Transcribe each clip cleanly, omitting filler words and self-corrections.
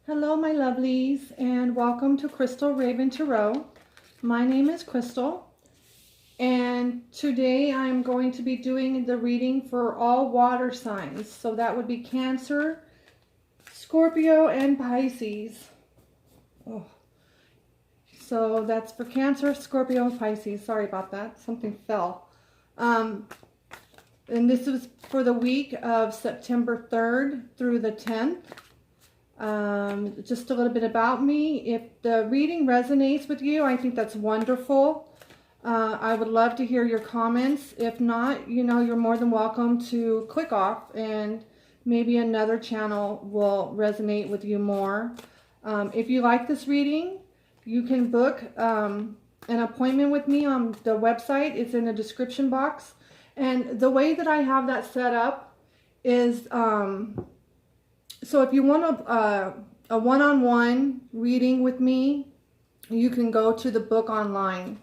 Hello, my lovelies, and welcome to Crystal Raven Tarot. My name is Crystal, and today I'm going to be doing the reading for all water signs. So that would be Cancer, Scorpio, and Pisces. Oh. So that's for Cancer, Scorpio, and Pisces. Sorry about that. Something fell. And this is for the week of September 3rd through the 10th. Just a little bit about me. If the reading resonates with you, I think that's wonderful. I would love to hear your comments. If not, you're more than welcome to click off and maybe another channel will resonate with you more. If you like this reading, you can book an appointment with me on the website. It's in the description box. And the way that I have that set up is, so if you want a one-on-one reading with me, you can go to the book online.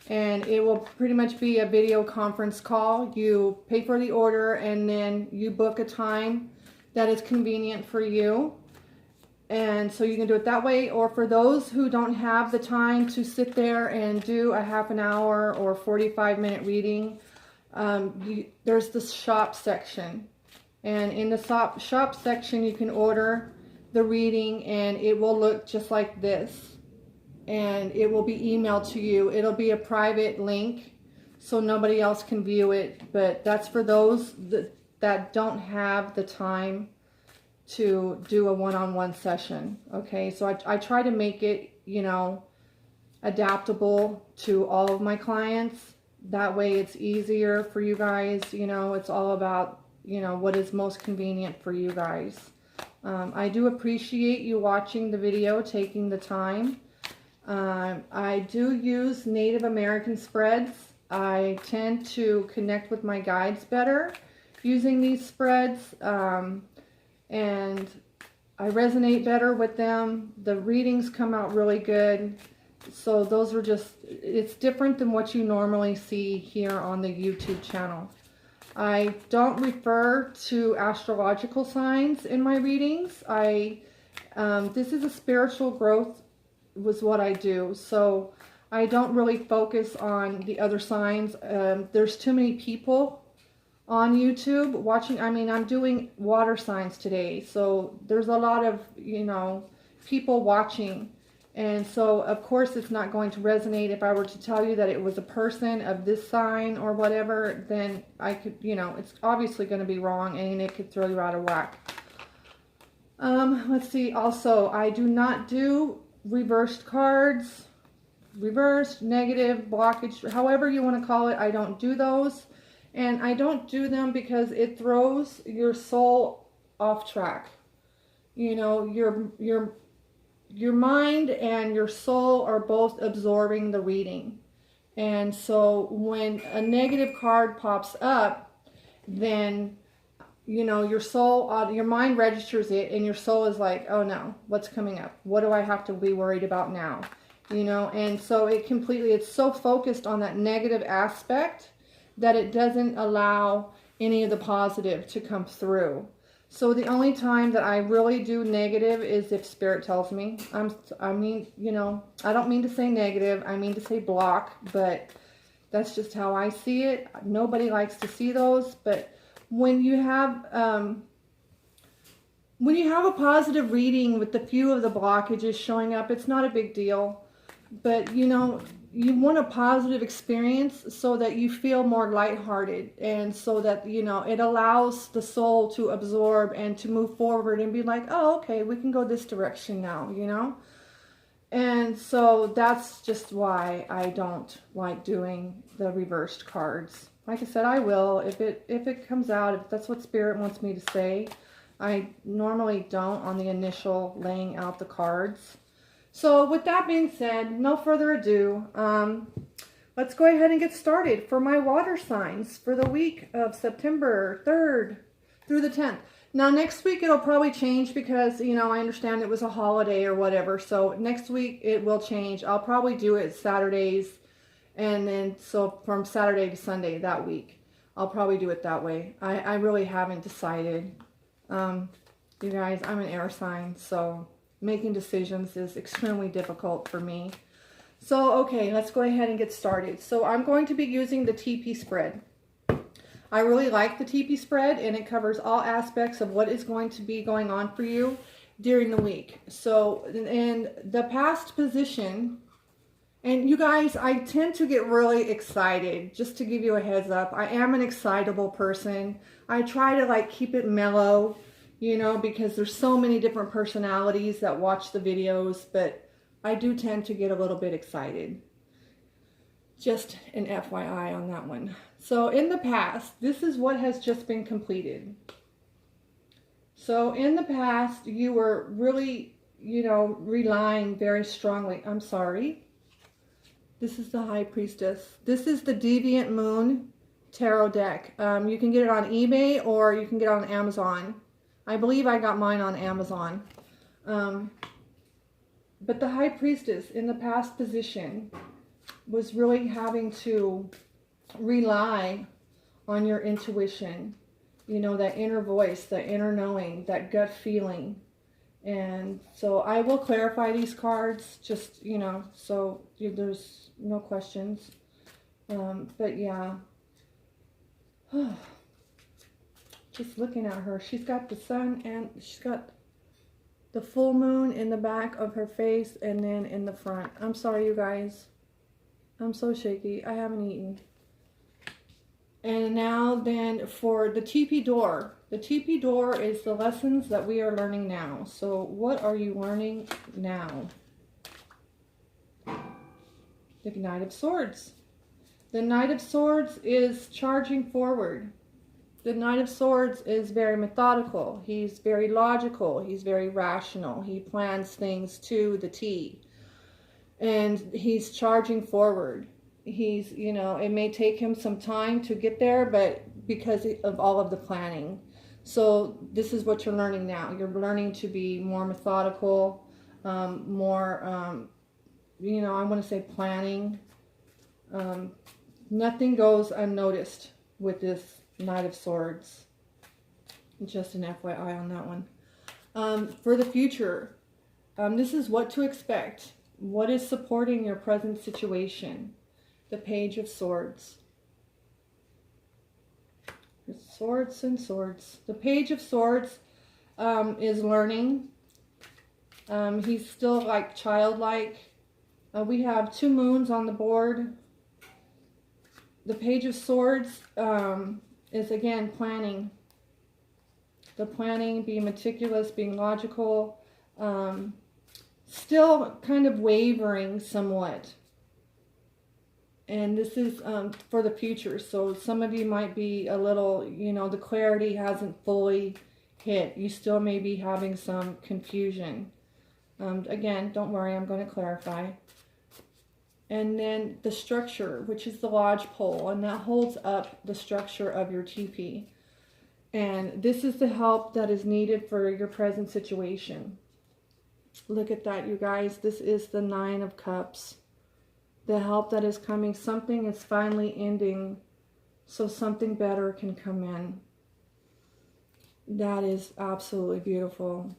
And it will pretty much be a video conference call. You pay for the order and then you book a time that is convenient for you. And so you can do it that way. Or for those who don't have the time to sit there and do a half an hour or 45-minute reading, there's the shop section. And in the shop section, you can order the reading and it will look just like this. And it will be emailed to you. It'll be a private link so nobody else can view it. But that's for those that don't have the time to do a one-on-one session. Okay, so I try to make it, adaptable to all of my clients. That way it's easier for you guys. It's all about, what is most convenient for you guys. I do appreciate you watching the video, taking the time. I do use Native American spreads. I tend to connect with my guides better using these spreads, and I resonate better with them. The readings come out really good. So those are it's different than what you normally see here on the YouTube channel. I don't refer to astrological signs in my readings. This is a spiritual growth was what I do. So I don't really focus on the other signs. There's too many people on YouTube watching. I'm doing water signs today. So there's a lot of, people watching. And so, of course, it's not going to resonate. If I were to tell you that it was a person of this sign or whatever, then I could, it's obviously going to be wrong and it could throw you out of whack. Let's see. Also, I do not do reversed cards, reversed, negative, blockage, however you want to call it. I don't do those. And I don't do them because it throws your soul off track. Your mind and your soul are both absorbing the reading. And so when a negative card pops up, then, your soul, your mind registers it and your soul is like, oh no, what's coming up? What do I have to be worried about now? And so it's so focused on that negative aspect that it doesn't allow any of the positive to come through. So the only time that I really do negative is if Spirit tells me. I don't mean to say negative. I mean to say block, but that's just how I see it. Nobody likes to see those, but when you have a positive reading with the few of the blockages showing up, it's not a big deal. But, you want a positive experience so that you feel more lighthearted and so that, it allows the soul to absorb and to move forward and be like, oh, okay, we can go this direction now, And so that's just why I don't like doing the reversed cards. Like I said, I will if it comes out, if that's what Spirit wants me to say. I normally don't on the initial laying out the cards. So with that being said, no further ado, let's go ahead and get started for my water signs for the week of September 3rd through the 10th. Now next week it'll probably change because, I understand it was a holiday or whatever. So next week it will change. I'll probably do it Saturdays, and then so from Saturday to Sunday that week. I'll probably do it that way. I really haven't decided. You guys, I'm an air sign, so making decisions is extremely difficult for me. So, okay, let's go ahead and get started. So I'm going to be using the TP spread. I really like the TP spread, and it covers all aspects of what is going to be going on for you during the week. So in the past position, and you guys, I tend to get really excited, just to give you a heads up. I am an excitable person. I try to like keep it mellow, you know, because there's so many different personalities that watch the videos, but I do tend to get a little bit excited. Just an FYI on that one. So in the past, this is what has just been completed. So in the past, you were really, you know, relying very strongly. I'm sorry. This is the High Priestess. This is the Deviant Moon Tarot deck. You can get it on eBay or you can get it on Amazon. I believe I got mine on Amazon. But the High Priestess in the past position was really having to rely on your intuition. You know, that inner voice, the inner knowing, that gut feeling. And so I will clarify these cards, just, you know, so there's no questions. But yeah. Just looking at her, she's got the sun and she's got the full moon in the back of her face and then in the front. I'm sorry, you guys. I'm so shaky. I haven't eaten. And now then for the TP door. The TP door is the lessons that we are learning now. So what are you learning now? The Knight of Swords. The Knight of Swords is charging forward. The Knight of Swords is very methodical. He's very logical. He's very rational. He plans things to the T. And he's charging forward. He's, you know, it may take him some time to get there, but because of all of the planning. So this is what you're learning now. You're learning to be more methodical, more, you know, I want to say planning. Nothing goes unnoticed with this Knight of Swords. Just an FYI on that one. For the future, this is what to expect. What is supporting your present situation? The Page of Swords. Swords and swords. The Page of Swords is learning. He's still like childlike. We have 2 moons on the board. The Page of Swords is again planning. The planning, being meticulous, being logical. Still kind of wavering somewhat. And this is for the future. So some of you might be a little, you know, the clarity hasn't fully hit. You still may be having some confusion. Again, don't worry, I'm going to clarify. And then the structure, which is the lodge pole, and that holds up the structure of your TP. And this is the help that is needed for your present situation. Look at that, you guys. This is the 9 of Cups. The help that is coming. Something is finally ending so something better can come in. That is absolutely beautiful.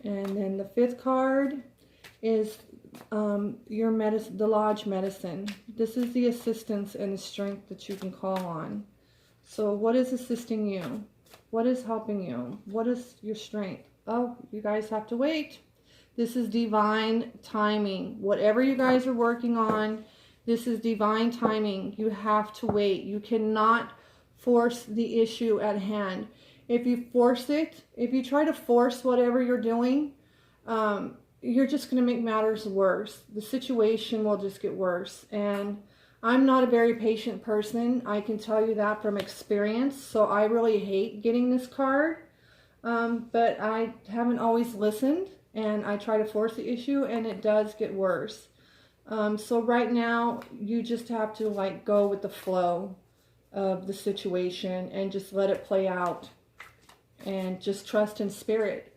And then the 5th card is your medicine, the Lodge medicine. This is the assistance and the strength that you can call on. So what is assisting you? What is helping you? What is your strength? Oh, you guys have to wait. This is divine timing. Whatever you guys are working on, this is divine timing. You have to wait. You cannot force the issue at hand. If you force it, if you try to force whatever you're doing, you're just going to make matters worse. The situation will just get worse. And I'm not a very patient person. I can tell you that from experience. So I really hate getting this card. But I haven't always listened. And I try to force the issue, and it does get worse. So right now, you just have to like go with the flow of the situation and just let it play out. And just trust in Spirit.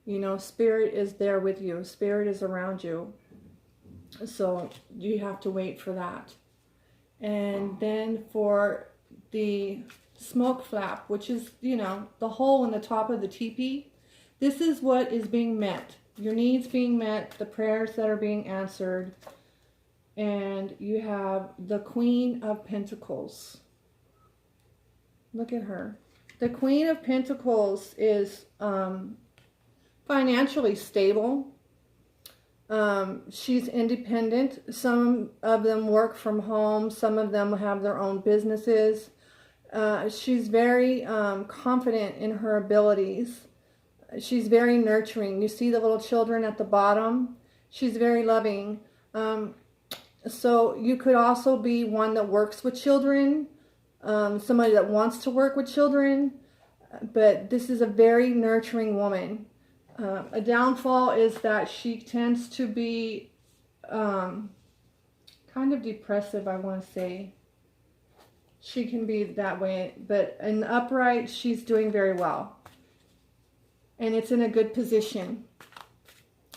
You know, Spirit is there with you. Spirit is around you. So you have to wait for that. And then for the smoke flap, which is, you know, the hole in the top of the teepee. This is what is being met. your needs being met, the prayers that are being answered. And you have the Queen of Pentacles. Look at her. The Queen of Pentacles is financially stable. She's independent. Some of them work from home. Some of them have their own businesses. She's very confident in her abilities. She's very nurturing. You see the little children at the bottom? She's very loving. So you could also be one that works with children, somebody that wants to work with children, but this is a very nurturing woman. A downfall is that she tends to be kind of depressive, I want to say. She can be that way, but in the upright, she's doing very well. And it's in a good position.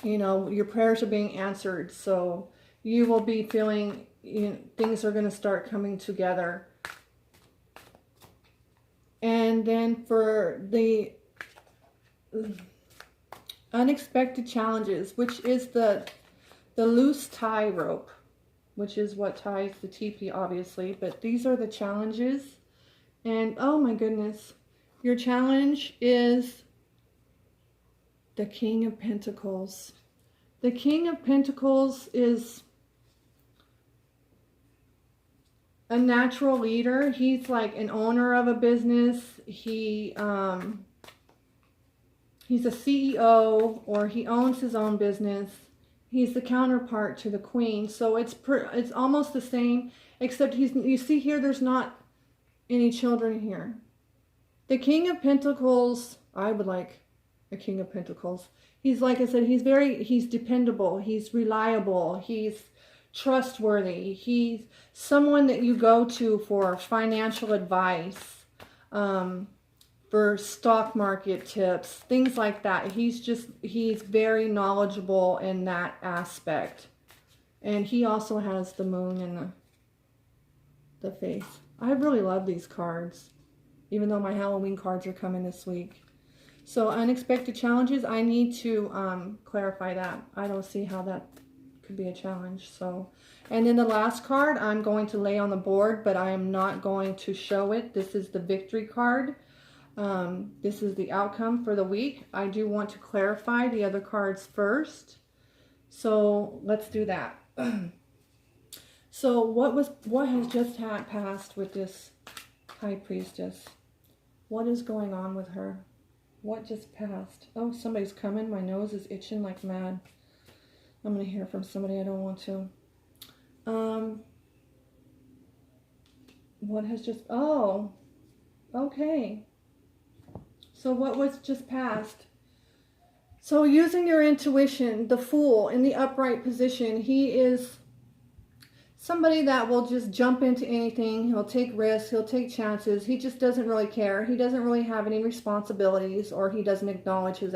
You know, your prayers are being answered, so you will be feeling, you know, things are going to start coming together. And then for the unexpected challenges, which is the loose tie rope, which is what ties the teepee, obviously. But these are the challenges. And oh my goodness, your challenge is the King of Pentacles. The King of Pentacles is a natural leader. He's like an owner of a business. He's a CEO, or he owns his own business. He's the counterpart to the Queen. So it's almost the same, except you see here, there's not any children here. The King of Pentacles, I would like a King of Pentacles. He's, like I said, he's dependable. He's reliable. He's trustworthy. He's someone that you go to for financial advice, for stock market tips, things like that. He's very knowledgeable in that aspect. And he also has the moon in the face. I really love these cards, even though my Halloween cards are coming this week. So unexpected challenges, I need to clarify that. I don't see how that could be a challenge. So, and then the last card I'm going to lay on the board, but I am not going to show it. This is the victory card. This is the outcome for the week. I do want to clarify the other cards first. So let's do that. So what has just passed with this High Priestess? What is going on with her? What just passed? Oh, somebody's coming. My nose is itching like mad. I'm going to hear from somebody I don't want to. What has just... Oh, okay. So what was just passed? So using your intuition, the Fool in the upright position, he is somebody that will just jump into anything. He'll take risks. He'll take chances. He just doesn't really care. He doesn't really have any responsibilities, or he doesn't acknowledge his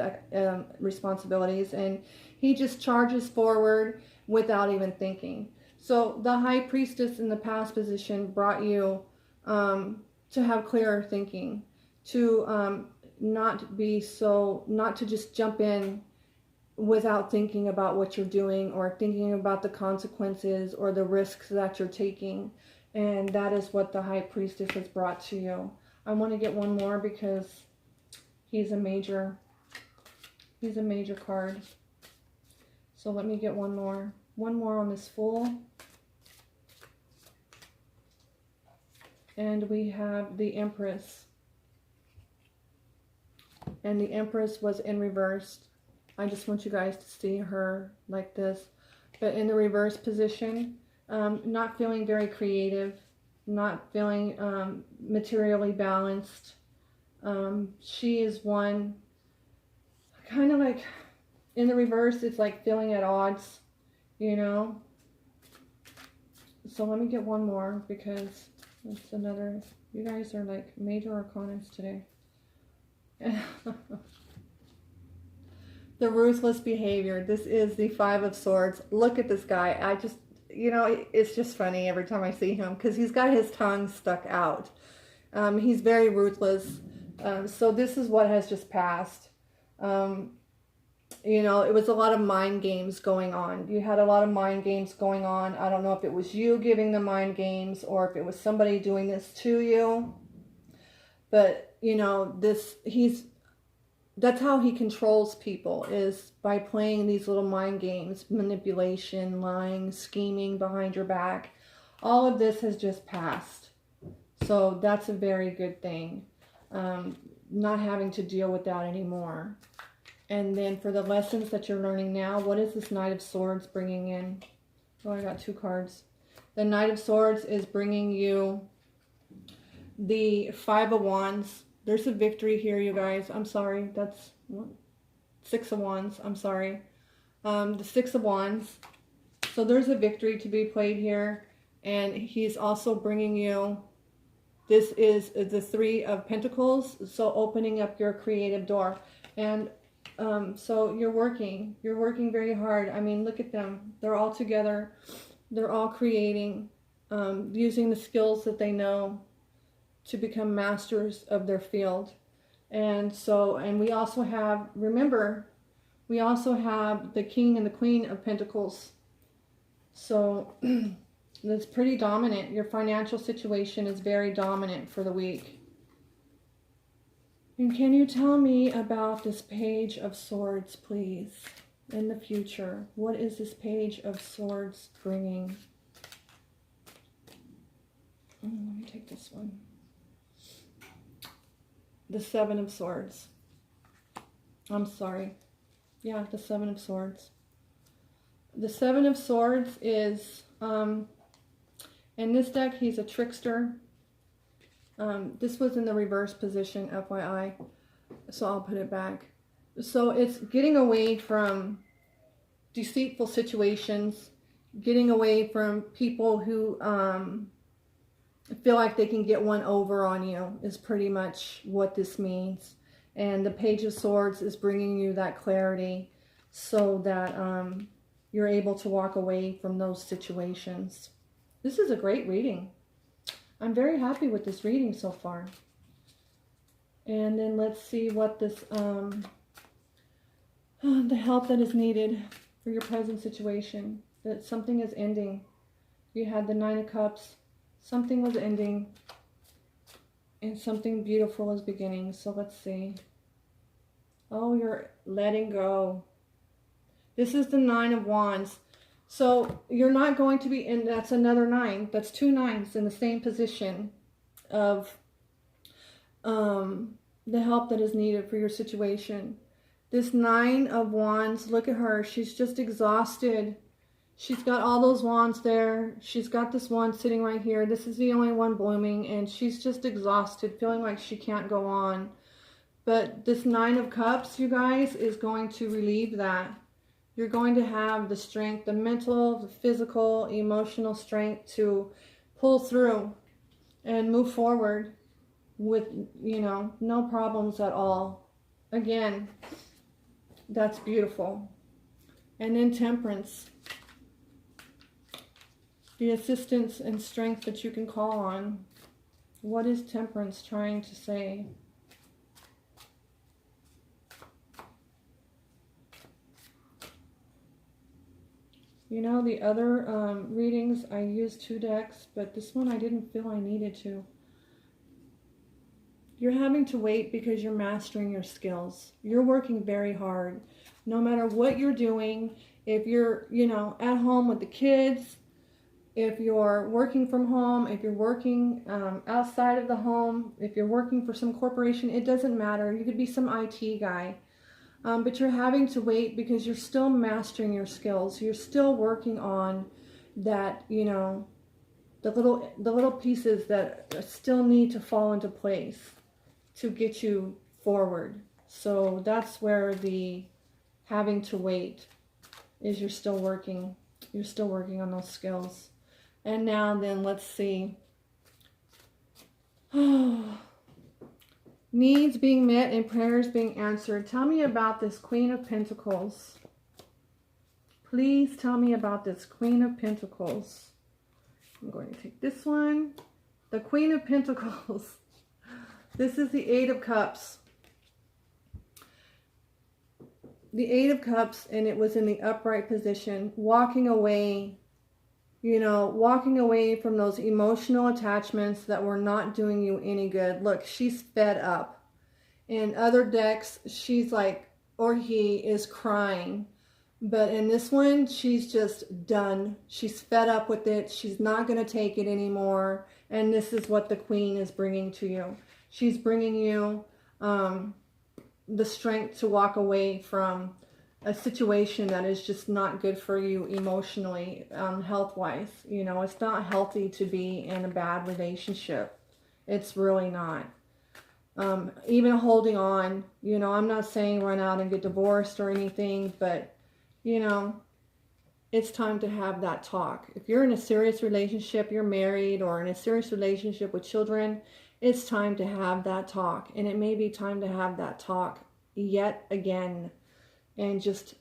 responsibilities. And he just charges forward without even thinking. So the High Priestess in the past position brought you to have clearer thinking, to not to just jump in without thinking about what you're doing, or thinking about the consequences or the risks that you're taking. And that is what the High Priestess has brought to you. I want to get one more because he's a major card. So let me get one more on this Fool. And we have the Empress. And the Empress was in reverse. I just want you guys to see her like this, but in the reverse position, not feeling very creative, not feeling materially balanced. She is one, kind of like, in the reverse, it's like feeling at odds, you know. So let me get one more, because it's another, you guys are like major arcanas today. The ruthless behavior. This is the Five of Swords. Look at this guy. I just, you know, it's just funny every time I see him, because he's got his tongue stuck out. He's very ruthless. So this is what has just passed. You know, it was a lot of mind games going on. You had a lot of mind games going on. I don't know if it was you giving the mind games or if it was somebody doing this to you. But, you know, that's how he controls people, is by playing these little mind games, manipulation, lying, scheming behind your back. All of this has just passed. So that's a very good thing. Not having to deal with that anymore. And then for the lessons that you're learning now, what is this Knight of Swords bringing in? Oh, I got 2 cards. The Knight of Swords is bringing you the 5 of Wands. There's a victory here, you guys. I'm sorry. That's 6 of Wands. I'm sorry. The 6 of Wands. So there's a victory to be played here. And he's also bringing you, this is the 3 of Pentacles. So opening up your creative door. And so you're working very hard. I mean, look at them. They're all together. They're all creating, using the skills that they know to become masters of their field. And so, and we also have, remember, we also have the King and the Queen of Pentacles. So that's pretty dominant. Your financial situation is very dominant for the week. And can you tell me about this Page of Swords, please, in the future? What is this Page of Swords bringing? Let me take this one. The 7 of Swords. I'm sorry. Yeah, the 7 of Swords. The 7 of Swords is, in this deck, he's a trickster. This was in the reverse position, FYI, so I'll put it back. So it's getting away from deceitful situations, getting away from people who feel like they can get one over on you is pretty much what this means. And the Page of Swords is bringing you that clarity so that you're able to walk away from those situations. This is a great reading. I'm very happy with this reading so far. And then let's see what this, the help that is needed for your present situation. That something is ending. You had the 9 of Cups. Something was ending. And something beautiful is beginning. So let's see. Oh, you're letting go. This is the 9 of Wands. So you're not going to be in, that's another 9. That's 2 9s in the same position of the help that is needed for your situation. This 9 of Wands, look at her. She's just exhausted. She's got all those wands there. She's got this wand sitting right here. This is the only one blooming, and she's just exhausted, feeling like she can't go on. But this 9 of Cups, you guys, is going to relieve that. You're going to have the strength, the mental, the physical, emotional strength to pull through and move forward with, you know, no problems at all. Again, that's beautiful. And then Temperance. The assistance and strength that you can call on. What is Temperance trying to say? You know, the other readings, I used 2 decks, but this one I didn't feel I needed to. You're having to wait because you're mastering your skills. You're working very hard. No matter what you're doing, if you're, you know, at home with the kids, if you're working from home, if you're working outside of the home, if you're working for some corporation, it doesn't matter. You could be some IT guy. But you're having to wait because you're still mastering your skills. You're still working on that, you know, the little pieces that still need to fall into place to get you forward. So that's where the having to wait is. You're still working. You're still working on those skills. And now then, let's see. Needs being met and prayers being answered. Tell me about this Queen of Pentacles. Please tell me about this Queen of Pentacles. I'm going to take this one. The Queen of Pentacles. This is the 8 of Cups. the Eight of Cups, and it was in the upright position, walking away, you know, walking away from those emotional attachments that were not doing you any good. Look, she's fed up. In other decks, she's like, or he is crying. But in this one, she's just done. She's fed up with it. She's not going to take it anymore. And this is what the Queen is bringing to you. She's bringing you the strength to walk away from a situation that is just not good for you emotionally, health-wise. You know, it's not healthy to be in a bad relationship. It's really not. Even holding on, you know, I'm not saying run out and get divorced or anything, but, you know, it's time to have that talk. If you're in a serious relationship, you're married, or in a serious relationship with children, it's time to have that talk. And it may be time to have that talk yet again and just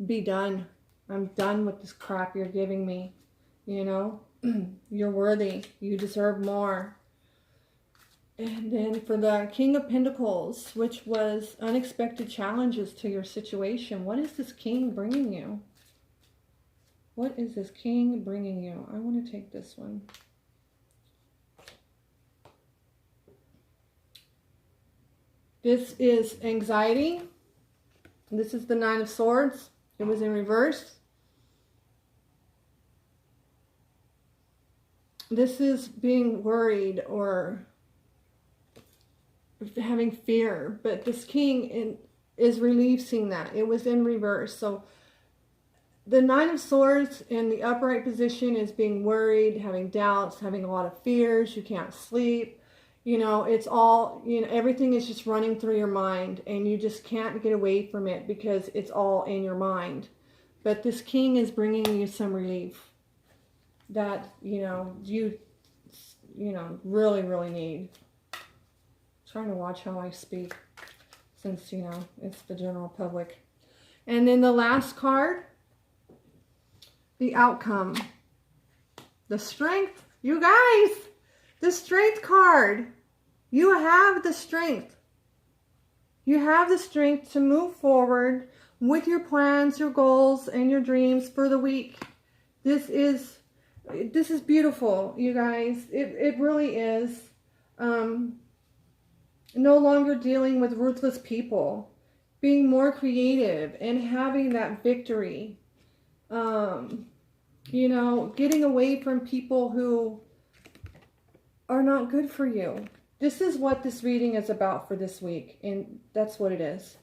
be done. I'm done with this crap you're giving me. You know, you're worthy. You deserve more. And then for the King of Pentacles, which was unexpected challenges to your situation. What is this King bringing you? What is this King bringing you? I want to take this one. This is anxiety. This is the Nine of Swords. It was in reverse. This is being worried or having fear, but this King is releasing that. It was in reverse. So the Nine of Swords in the upright position is being worried, having doubts, having a lot of fears. You can't sleep. You know, it's all, you know, everything is just running through your mind, and you just can't get away from it because it's all in your mind. But this King is bringing you some relief that, you know, you really, really need. Trying to watch how I speak since, you know, it's the general public. And then the last card, the outcome, the strength. You guys, the strength card. You have the strength. You have the strength to move forward with your plans, your goals, and your dreams for the week. This is beautiful, you guys. It really is. No longer dealing with ruthless people, being more creative and having that victory. You know, getting away from people who are not good for you. This is what this reading is about for this week, and that's what it is.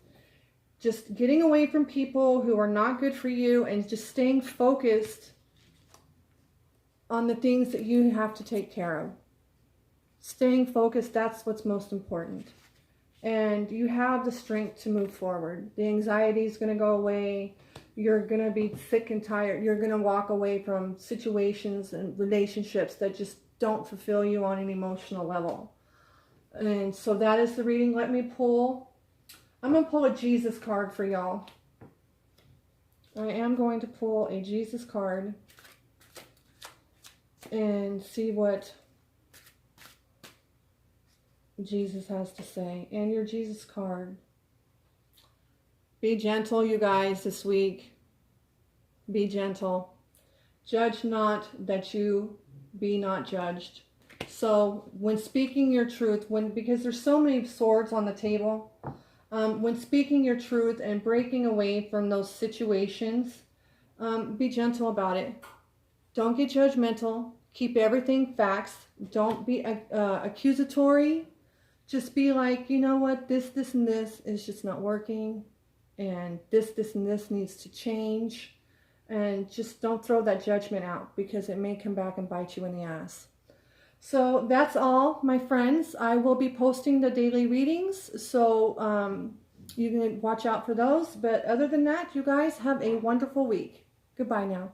Just getting away from people who are not good for you and just staying focused on the things that you have to take care of. Staying focused, that's what's most important. And you have the strength to move forward. The anxiety is going to go away. You're going to be sick and tired. You're going to walk away from situations and relationships that just don't fulfill you on an emotional level. And so that is the reading. Let me pull. I'm going to pull a Jesus card for y'all. I am going to pull a Jesus card and see what Jesus has to say. And your Jesus card. Be gentle, you guys, this week. Be gentle. Judge not that you be not judged. So when speaking your truth, because there's so many swords on the table, when speaking your truth and breaking away from those situations, be gentle about it. Don't get judgmental. Keep everything facts. Don't be accusatory. Just be like, you know what, this, and this is just not working. And this, and this needs to change. And just don't throw that judgment out, because it may come back and bite you in the ass. So that's all, my friends. I will be posting the daily readings, so you can watch out for those. But other than that, you guys have a wonderful week. Goodbye now.